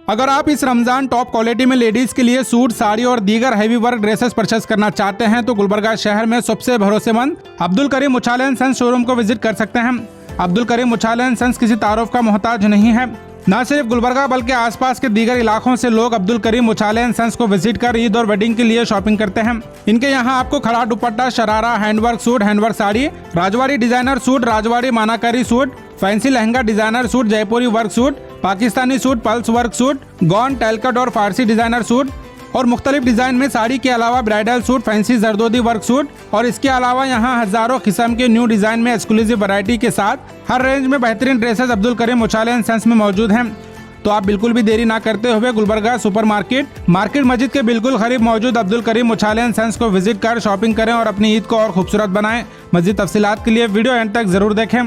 अगर आप इस रमजान टॉप क्वालिटी में लेडीज के लिए सूट, साड़ी और दीगर हैवी वर्क ड्रेसेस परचेस करना चाहते हैं तो गुलबर्गा शहर में सबसे भरोसेमंद Abdul Karim Muchhale and sons showroom को विजिट कर सकते हैं। अब्दुल करीम मुछाले एंड सन्स किसी तारुफ का मोहताज नहीं है। न सिर्फ गुलबर्गा बल्कि आसपास के दीगर इलाकों से लोग अब्दुल करीम मुछाले एंड सन्स को विजिट कर ईद और वेडिंग के लिए शॉपिंग करते हैं। इनके यहाँ आपको खड़ा dupatta, sharara, handwork suit, handwork sari, राजवाड़ी डिजाइनर सूट, राजवाड़ी मानाकारी suit, fancy lehenga designer suit, जयपुरी वर्क सूट, पाकिस्तानी सूट, पल्स वर्क सूट, गॉन, टेलकट और फारसी डिजाइनर सूट और मुख्तलिफ डिजाइन में साड़ी के अलावा bridal suit, fancy zardozi work suit और इसके अलावा यहाँ हजारों किस्म के न्यू डिजाइन में एक्सक्लूसिव वैरायटी के साथ हर रेंज में बेहतरीन dresses Abdul Karim Muchhale and sons में मौजूद हैं। तो आप बिल्कुल भी देरी ना करते हुए गुलबर्गा सुपर मार्केट मस्जिद के बिल्कुल करीब मौजूद अब्दुल करीम मुछाले एंड सन्स को विजिट कर शॉपिंग करें और अपनी ईद को और खूबसूरत बनाएं। मज़ीद तफसीलात के लिए वीडियो एंड तक जरूर देखें।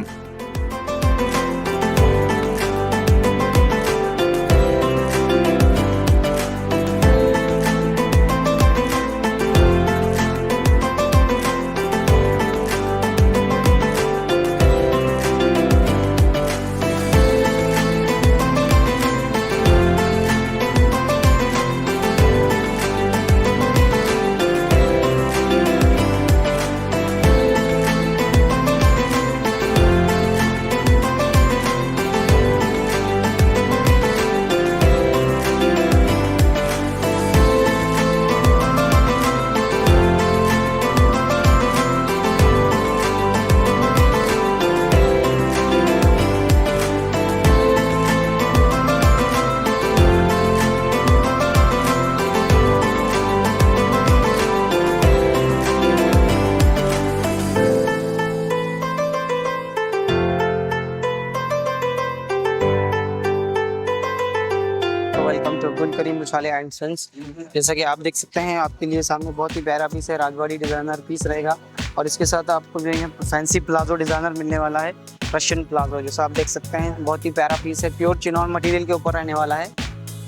Welcome to Abdul Karim Muchhale and sons. जैसा कि आप देख सकते हैं, आपके लिए सामने बहुत ही प्यारा पीस है, राजवाड़ी डिज़ाइनर पीस रहेगा और इसके साथ आपको जो है फैंसी प्लाजो डिज़ाइनर मिलने वाला है, रशियन प्लाजो। जैसा आप देख सकते हैं, बहुत ही प्यारा पीस है, प्योर चिनॉन मटेरियल के ऊपर रहने वाला है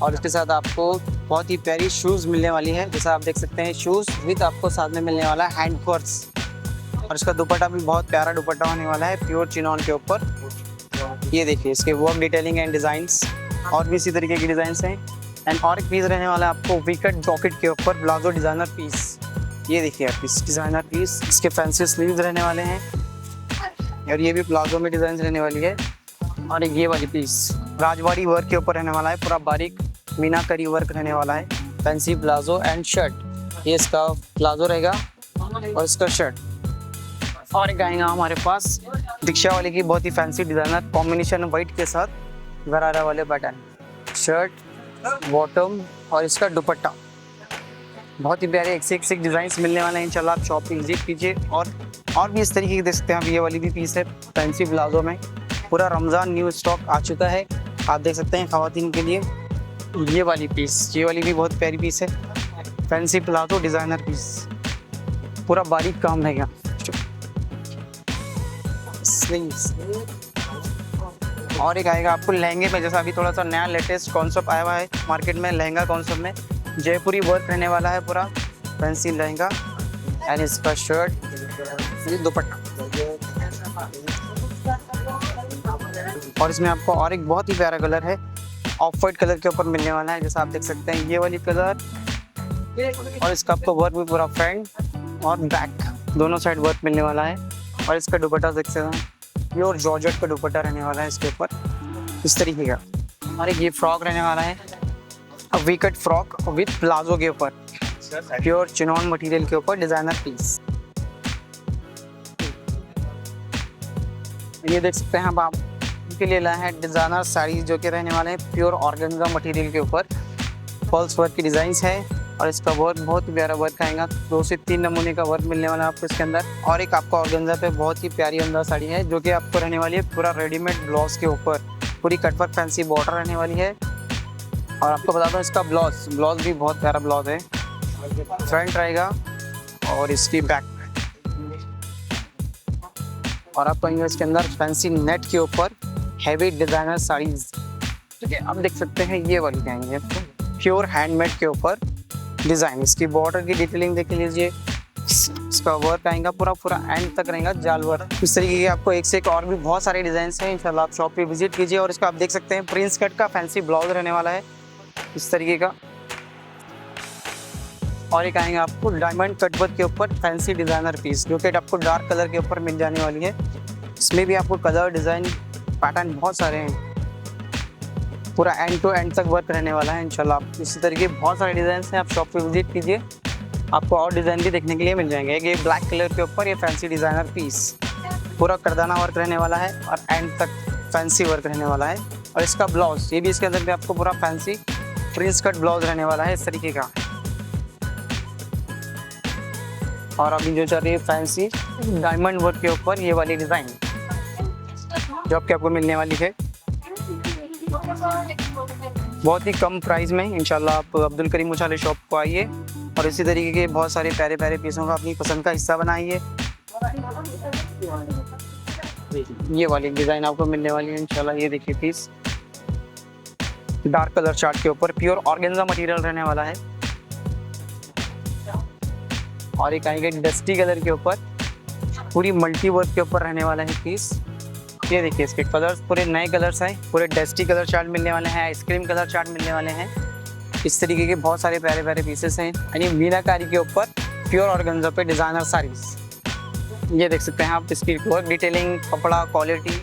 और इसके साथ आपको बहुत ही प्यारी शूज़ मिलने वाली है। जैसा आप देख सकते हैं, शूज़ विद आपको साथ में मिलने वाला है हैंड पर्स और इसका दुपट्टा भी बहुत प्यारा दुपट्टा होने वाला है, प्योर चिनॉन के ऊपर। ये देखिए इसके वर्क डिटेलिंग एंड डिज़ाइंस और भी इसी तरीके की डिज़ाइंस हैं। एंड और एक पीस रहने वाला है आपको विकेट जॉकेट के ऊपर प्लाजो डिज़ाइनर पीस। ये देखिए आप इस डिज़ाइनर पीस, इसके फैंसी स्लीव्स रहने वाले हैं और ये भी प्लाजो में डिज़ाइन रहने वाली है। और ये वाली पीस राजवाड़ी वर्क के ऊपर रहने वाला है, पूरा बारीक मीनाकारी वर्क रहने वाला है, फैंसी प्लाजो एंड शर्ट। ये इसका प्लाजो रहेगा और इसका शर्ट। और एक आएगा हमारे पास दीक्षा वाले की बहुत ही फैंसी डिज़ाइनर कॉम्बिनेशन वाइट के साथ गरारा वाले बटन, शर्ट, बॉटम और इसका दुपट्टा। बहुत ही प्यारे एक से एक डिज़ाइंस मिलने वाले हैं। इंशाल्लाह आप शॉप पे विजिट कीजिए। और भी इस तरीके की देख सकते हैं आप, ये वाली भी पीस है फैंसी प्लाजो में, पूरा रमज़ान न्यू स्टॉक आ चुका है, आप देख सकते हैं ख़वातीन के लिए। ये वाली पीस, ये वाली भी बहुत प्यारी पीस है, फैंसी प्लाजो डिज़ाइनर पीस, पूरा बारीक काम रहेगा। और एक आएगा आपको लहंगे में, जैसा अभी थोड़ा सा नया लेटेस्ट कॉन्सेप्ट आया हुआ है मार्केट में, लहंगा कॉन्सेप्ट में जयपुरी वर्क रहने वाला है, पूरा फैंसी लहंगा एंड इसका शर्ट, दुपट्टा। और इसमें आपको और एक बहुत ही प्यारा कलर है, ऑफ वाइट कलर के ऊपर मिलने वाला है, जैसा आप देख सकते हैं ये वाली कलर। और इसका आपको वर्क भी पूरा फ्रंट और बैक दोनों साइड वर्क मिलने वाला है। और इसका दुपट्टा देख सकते हैं, प्योर जॉर्जेट का दुपट्टा रहने वाला है इसके ऊपर इस तरीके का। और एक ये फ्रॉक रहने वाला है, वीकट फ्रॉक विद प्लाजो के ऊपर, प्योर चिनॉन मटेरियल के ऊपर डिजाइनर पीस। ये देख सकते हैं आप के लिए लाए हैं डिजाइनर साड़ी जो कि रहने वाले हैं प्योर ऑर्गेन्जा मटेरियल के ऊपर, पल्स वर्क की डिजाइंस है और इसका वर्क बहुत ही प्यारा वर्क आएगा, 2 से 3 नमूने का वर्क मिलने वाला है आपको इसके अंदर। और एक आपको ऑर्गेन्जा पे बहुत ही प्यारी अंदर साड़ी है जो कि आपको रहने वाली है पूरा रेडीमेड ब्लाउज के ऊपर, पूरी कटवर्क फैंसी बॉर्डर रहने वाली है। और आपको बता दूँ इसका ब्लाउज भी बहुत प्यारा ब्लाउज है, फ्रंट रहेगा और इसकी बैक। और आपको इसके अंदर फैंसी नेट के ऊपर हैवी डिजाइनर साड़ीज, ठीक है आप देख सकते हैं। ये वाली कहेंगे प्योर हैंडमेड के ऊपर डिज़ाइन, इसकी बॉर्डर की डिटेलिंग देख लीजिए, इसका वर्क आएगा पूरा एंड तक रहेगा जाल वर्क। इस तरीके के आपको एक से एक और भी बहुत सारे डिजाइन हैं। इंशाल्लाह आप शॉप पे विजिट कीजिए। और इसका आप देख सकते हैं प्रिंस कट का फैंसी ब्लाउज रहने वाला है, इस तरीके का। और एक आएंगे आपको डायमंड कटवर्क के ऊपर फैंसी डिज़ाइनर पीस, जो कि आपको डार्क कलर के ऊपर मिल जाने वाली है। इसमें भी आपको कलर डिज़ाइन पैटर्न बहुत सारे हैं, पूरा एंड टू एंड तक वर्क रहने वाला है इंशाल्लाह। आप इसी तरीके बहुत सारे डिज़ाइन हैं, आप शॉप पे विजिट कीजिए, आपको और डिज़ाइन भी देखने के लिए मिल जाएंगे। ये ब्लैक कलर के ऊपर ये फैंसी डिज़ाइनर पीस, पूरा करदाना वर्क रहने वाला है और एंड तक फैंसी वर्क रहने वाला है। और इसका ब्लाउज, ये भी इसके अंदर भी आपको पूरा फैंसी प्रिंस कट ब्लाउज रहने वाला है इस तरीके का। और अभी जो चल रही है फैंसी डायमंड वर्क के ऊपर ये वाली डिज़ाइन जो आपको मिलने वाली है बहुत ही कम प्राइस में इंशाल्लाह। आप अब्दुल करीम मुछाले शॉप को आइए और इसी तरीके के बहुत सारे प्यारे प्यारे पीसों का अपनी पसंद का हिस्सा बनाइए। ये वाली डिज़ाइन आपको मिलने वाली है इंशाल्लाह। ये देखिए पीस डार्क कलर चार्ट के ऊपर प्योर ऑर्गेन्जा मटेरियल रहने वाला है। और एक आएगा डस्टी कलर के ऊपर पूरी मल्टी वर्क के ऊपर रहने वाला है पीस। ये देखिए इसके कलर्स पूरे नए कलर्स हैं, पूरे डस्टी कलर चार्ट मिलने वाले हैं, आइसक्रीम कलर चार्ट मिलने वाले हैं। इस तरीके के बहुत सारे प्यारे प्यारे पीसेस हैं, यानी मीनाकारी के ऊपर प्योर ऑर्गेन्जा पे डिज़ाइनर साड़ीज़। ये देख सकते हैं आप, इसकी वर्क डिटेलिंग, कपड़ा क्वालिटी,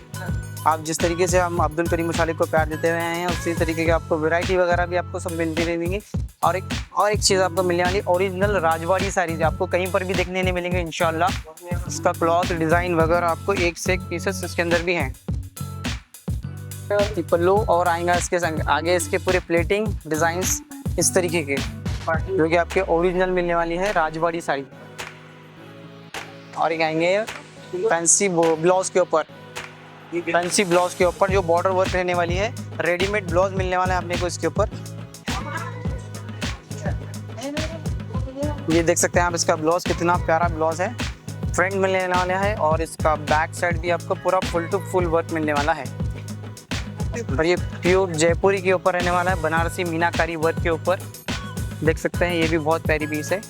आप जिस तरीके से हम अब्दुल करीम मुछाले को प्यार देते हुए हैं उसी तरीके के आपको वैरायटी वगैरह भी आपको सब मिलती रहेंगी। और एक चीज़ आपको मिलने वाली ओरिजिनल राजवाड़ी साड़ीज़, आपको कहीं पर भी देखने नहीं मिलेंगे इंशाल्लाह। इसका क्लॉथ डिज़ाइन वगैरह आपको एक से एक पीसेस इसके अंदर भी हैं। पल्लू और आएगा इसके संग आगे इसके पूरे प्लेटिंग डिज़ाइंस इस तरीके के, जो कि आपके ओरिजिनल मिलने वाली है राजवाड़ी साड़ी। और एक आएंगे फैंसी ब्लाउज के ऊपर, फैंसी ब्लाउज के ऊपर जो बॉर्डर वर्क रहने वाली है, रेडीमेड ब्लाउज मिलने वाला है अपने को इसके ऊपर। ये देख सकते हैं आप, इसका ब्लाउज कितना प्यारा ब्लाउज है, फ्रंट मिलने वाला है और इसका बैक साइड भी आपको पूरा फुल टू फुल वर्क मिलने वाला है। और ये प्योर जयपुरी के ऊपर रहने वाला है, बनारसी मीनाकारी वर्क के ऊपर देख सकते हैं। ये भी बहुत प्यारी पीस है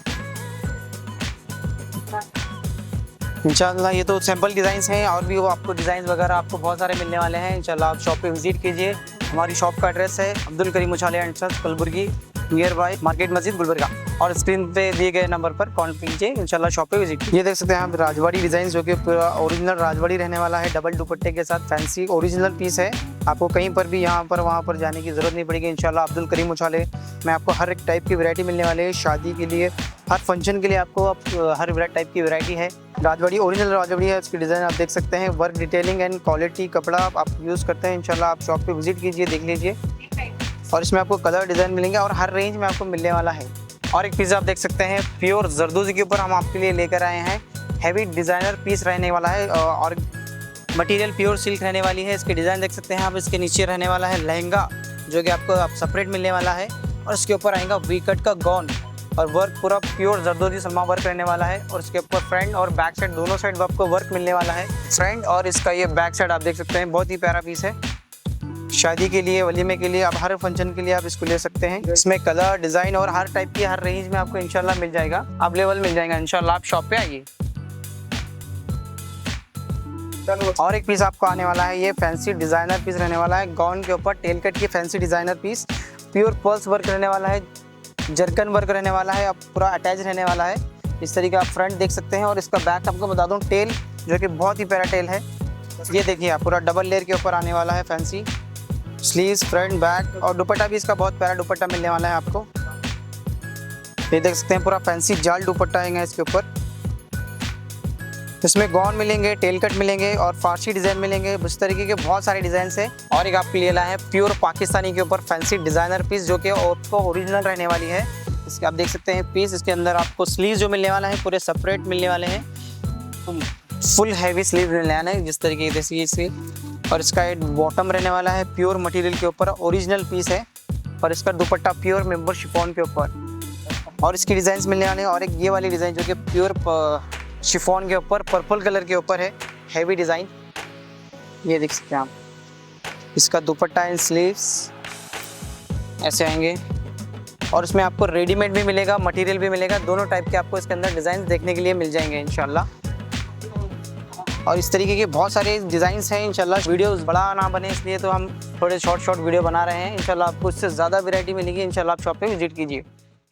इंशाल्लाह। ये तो सैम्पल डिज़ाइंस हैं, और भी वो आपको डिज़ाइन वगैरह आपको बहुत सारे मिलने वाले हैं इंशाल्लाह। आप शॉप पे विजिट कीजिए। हमारी शॉप का एड्रेस है Abdul Karim Muchhale and sons, Kalaburagi, near by market मस्जिद गुलबर्गा। और स्क्रीन पे दिए गए नंबर पर कॉन्टैक्ट कीजिए इंशाल्लाह, शॉप पे विजिट। ये देख सकते हैं आप राजवाड़ी डिज़ाइन, जो कि पूरा ओरिजिनल राजवाड़ी रहने वाला है, डबल दुपट्टे के साथ फैंसी ओरिजिनल पीस है। आपको कहीं पर भी यहाँ पर वहाँ पर जाने की ज़रूरत नहीं पड़ेगी इंशाल्लाह। अब्दुल करीम मुछाले में आपको हर एक टाइप की वैरायटी मिलने वाली है, शादी के लिए, हर फंक्शन के लिए आपको हर टाइप की वैरायटी है। राजवाड़ी ओरिजिनल राजवाड़ी है, इसकी डिज़ाइन आप देख सकते हैं, वर्क डिटेलिंग एंड क्वालिटी कपड़ा आप यूज़ करते हैं इंशाल्लाह। आप शॉप पे विजिट कीजिए, देख लीजिए। और इसमें आपको कलर डिज़ाइन मिलेंगे और हर रेंज में आपको मिलने वाला है। और एक पीस आप देख सकते हैं प्योर जरदोजी के ऊपर हम आपके लिए लेकर आए हैं, हैवी डिज़ाइनर पीस रहने वाला है और मटेरियल प्योर सिल्क रहने वाली है। इसके डिज़ाइन देख सकते हैं आप, इसके नीचे रहने वाला है लहंगा, जो कि आपको सेपरेट मिलने वाला है, और इसके ऊपर आएगा वी कट का गॉन और वर्क पूरा प्योर जरदोजी सलमा वर्क रहने वाला है। और इसके ऊपर फ्रंट और बैक साइड दोनों साइड आपको वर्क मिलने वाला है। फ्रंट और इसका ये बैक साइड आप देख सकते हैं, बहुत ही प्यारा पीस है। शादी के लिए, वलीमे के लिए, आप हर फंक्शन के लिए आप इसको ले सकते हैं। इसमें कलर डिज़ाइन और हर टाइप की हर रेंज में आपको इंशाल्लाह मिल जाएगा, अवेलेबल मिल जाएगा इंशाल्लाह। आप शॉप पे आइए। और एक पीस आपको आने वाला है, ये फैंसी डिज़ाइनर पीस रहने वाला है, गाउन के ऊपर टेल कट की fancy designer piece, pure pearls work रहने वाला है, जरकन वर्क रहने वाला है, अब पूरा अटैच रहने वाला है। इस तरीके आप फ्रंट देख सकते हैं। और इसका बैक आपको बता दूं, टेल जो कि बहुत ही प्यारा टेल है। ये देखिए आप, पूरा डबल लेयर के ऊपर आने वाला है, फैंसी स्लीव्स, फ्रंट, बैक, और दुपट्टा भी इसका बहुत प्यारा दुपट्टा मिलने वाला है आपको। ये देख सकते हैं, पूरा फैंसी जाल दुपट्टा आएगा इसके ऊपर। इसमें गॉन मिलेंगे, टेल कट मिलेंगे और फारसी डिज़ाइन मिलेंगे, इस तरीके के बहुत सारे डिज़ाइन है। और एक आपके लिए लाया है प्योर पाकिस्तानी के ऊपर फैंसी डिज़ाइनर पीस, जो कि आपको ओरिजिनल रहने वाली है। इसके आप देख सकते हैं पीस, इसके अंदर आपको स्लीव जो मिलने वाला है पूरे सेपरेट मिलने वाले हैं, फुल हैवी स्लीव मिलने वाला है जिस तरीके से। और इसका एक बॉटम रहने वाला है प्योर मटेरियल के ऊपर, ओरिजिनल पीस है। और इसका दुपट्टा प्योर मेंबर शिफॉन के ऊपर, और इसकी डिज़ाइंस मिलने वाले हैं। और एक ये वाली डिज़ाइन जो कि प्योर शिफॉन के ऊपर पर्पल कलर के ऊपर है, हैवी डिज़ाइन, ये देख सकते हैं आप। इसका दुपट्टा एंड स्लीव्स ऐसे आएंगे। और इसमें आपको रेडीमेड भी मिलेगा, मटेरियल भी मिलेगा, दोनों टाइप के आपको इसके अंदर डिज़ाइन देखने के लिए मिल जाएंगे इंशाल्लाह। और इस तरीके के बहुत सारे डिज़ाइंस हैं। इंशाल्लाह वीडियोस बड़ा ना बने इसलिए तो हम थोड़े शॉर्ट वीडियो बना रहे हैं। इंशाल्लाह आपको इससे ज़्यादा वैरायटी मिलेगी। इंशाल्लाह आप शॉप पे विजिट कीजिए।